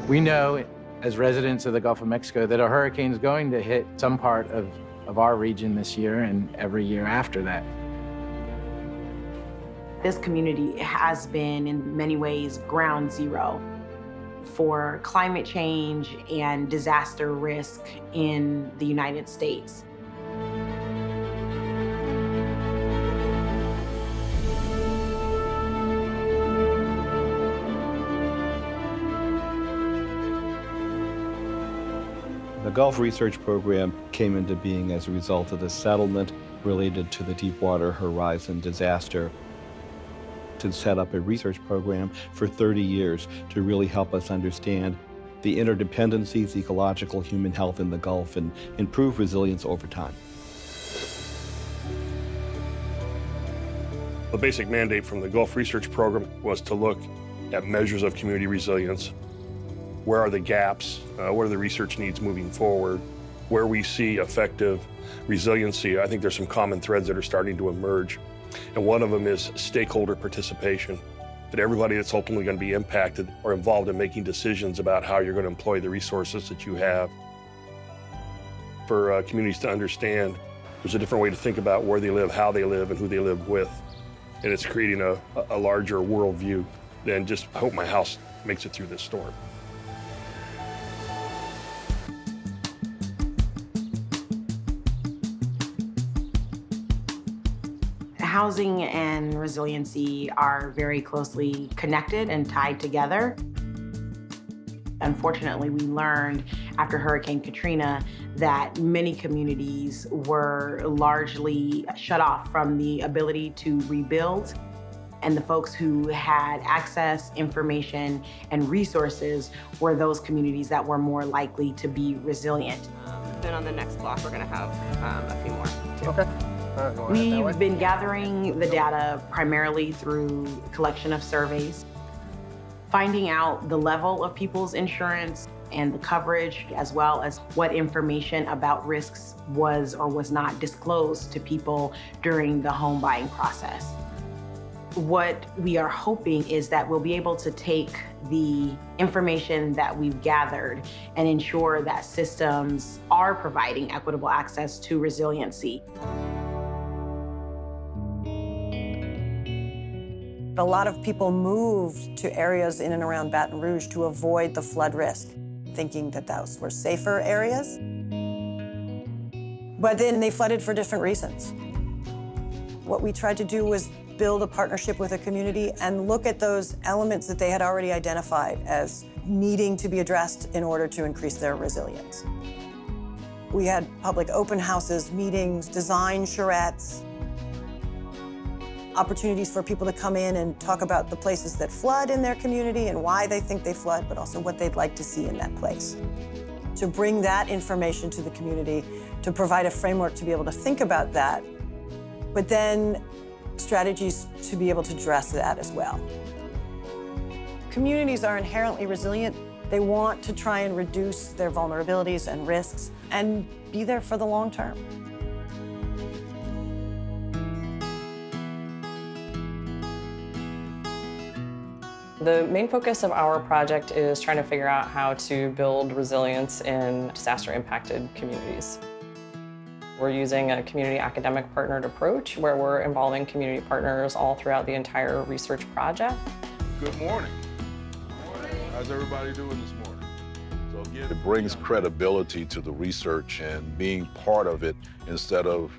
We know, as residents of the Gulf of Mexico, that a hurricane is going to hit some part of our region this year and every year after that. This community has been, in many ways, ground zero for climate change and disaster risk in the United States. The Gulf Research Program came into being as a result of the settlement related to the Deepwater Horizon disaster to set up a research program for 30 years to really help us understand the interdependencies, ecological, human health in the Gulf, and improve resilience over time. The basic mandate from the Gulf Research Program was to look at measures of community resilience. Where are the gaps? What are the research needs moving forward? Where we see effective resiliency, I think there's some common threads that are starting to emerge. And one of them is stakeholder participation, that everybody that's ultimately going to be impacted or involved in making decisions about how you're going to employ the resources that you have. For communities to understand, there's a different way to think about where they live, how they live, and who they live with. And it's creating a larger worldview than just, I hope my house makes it through this storm. Housing and resiliency are very closely connected and tied together. Unfortunately, we learned after Hurricane Katrina that many communities were largely shut off from the ability to rebuild. And the folks who had access, information, and resources were those communities that were more likely to be resilient. Then on the next block, we're going to have a few more, too. Okay. We've been gathering the data primarily through collection of surveys, finding out the level of people's insurance and the coverage, as well as what information about risks was or was not disclosed to people during the home buying process. What we are hoping is that we'll be able to take the information that we've gathered and ensure that systems are providing equitable access to resiliency. A lot of people moved to areas in and around Baton Rouge to avoid the flood risk, thinking that those were safer areas. But then they flooded for different reasons. What we tried to do was build a partnership with a community and look at those elements that they had already identified as needing to be addressed in order to increase their resilience. We had public open houses, meetings, design charrettes, opportunities for people to come in and talk about the places that flood in their community and why they think they flood, but also what they'd like to see in that place. To bring that information to the community, to provide a framework to be able to think about that, but then strategies to be able to address that as well. Communities are inherently resilient. They want to try and reduce their vulnerabilities and risks and be there for the long term. The main focus of our project is trying to figure out how to build resilience in disaster-impacted communities. We're using a community academic partnered approach where we're involving community partners all throughout the entire research project. Good morning. How's everybody doing this morning? So again, it brings credibility to the research and being part of it instead of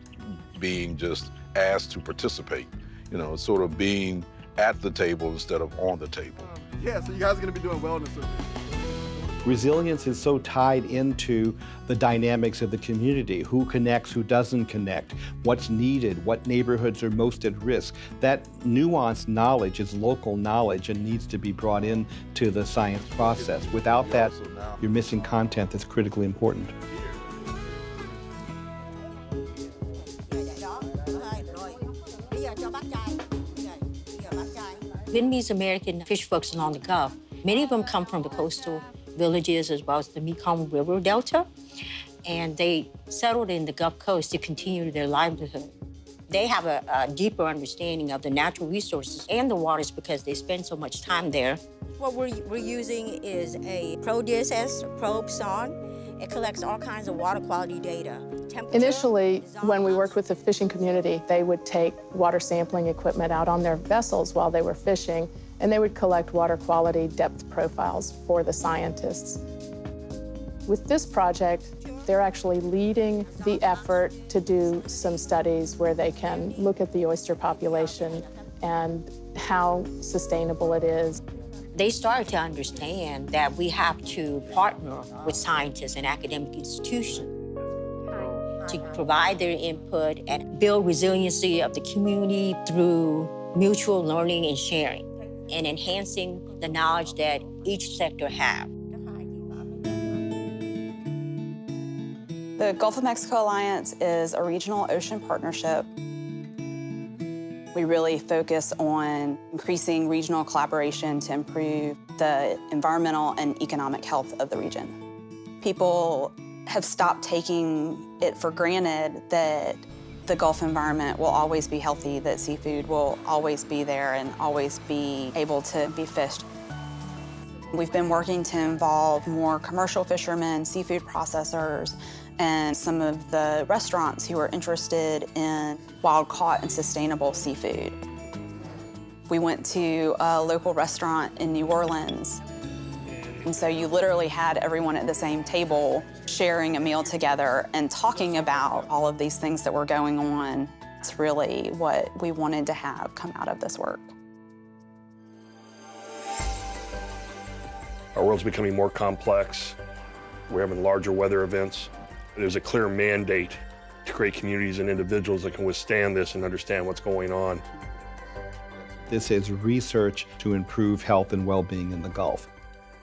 being just asked to participate. You know, it's sort of being at the table instead of on the table. Yeah, so you guys are going to be doing wellness surveys. Resilience is so tied into the dynamics of the community, who connects, who doesn't connect, what's needed, what neighborhoods are most at risk. That nuanced knowledge is local knowledge and needs to be brought into the science process. Without that, you're missing content that's critically important. Vietnamese American fish folks along the Gulf, many of them come from the coastal villages as well as the Mekong River Delta, and they settled in the Gulf Coast to continue their livelihood. They have a deeper understanding of the natural resources and the waters because they spend so much time there. What we're using is a ProDSS probe sonde. It collects all kinds of water quality data. Initially, when we worked with the fishing community, they would take water sampling equipment out on their vessels while they were fishing, and they would collect water quality depth profiles for the scientists. With this project, they're actually leading the effort to do some studies where they can look at the oyster population and how sustainable it is. They started to understand that we have to partner with scientists and academic institutions to provide their input and build resiliency of the community through mutual learning and sharing and enhancing the knowledge that each sector has. The Gulf of Mexico Alliance is a regional ocean partnership. We really focus on increasing regional collaboration to improve the environmental and economic health of the region. People have stopped taking it for granted that the Gulf environment will always be healthy, that seafood will always be there and always be able to be fished. We've been working to involve more commercial fishermen, seafood processors, and some of the restaurants who are interested in wild-caught and sustainable seafood. We went to a local restaurant in New Orleans, and so you literally had everyone at the same table sharing a meal together and talking about all of these things that were going on. It's really what we wanted to have come out of this work. Our world's becoming more complex. We're having larger weather events. There's a clear mandate to create communities and individuals that can withstand this and understand what's going on. This is research to improve health and well-being in the Gulf.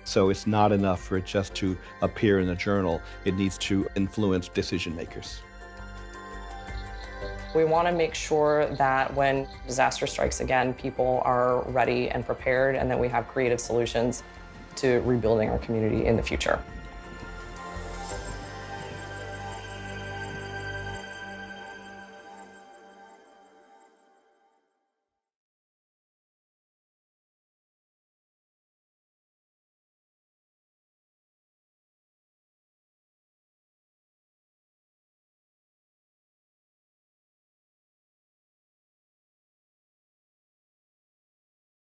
So it's not enough for it just to appear in a journal. It needs to influence decision makers. We want to make sure that when disaster strikes again, people are ready and prepared and that we have creative solutions to rebuilding our community in the future.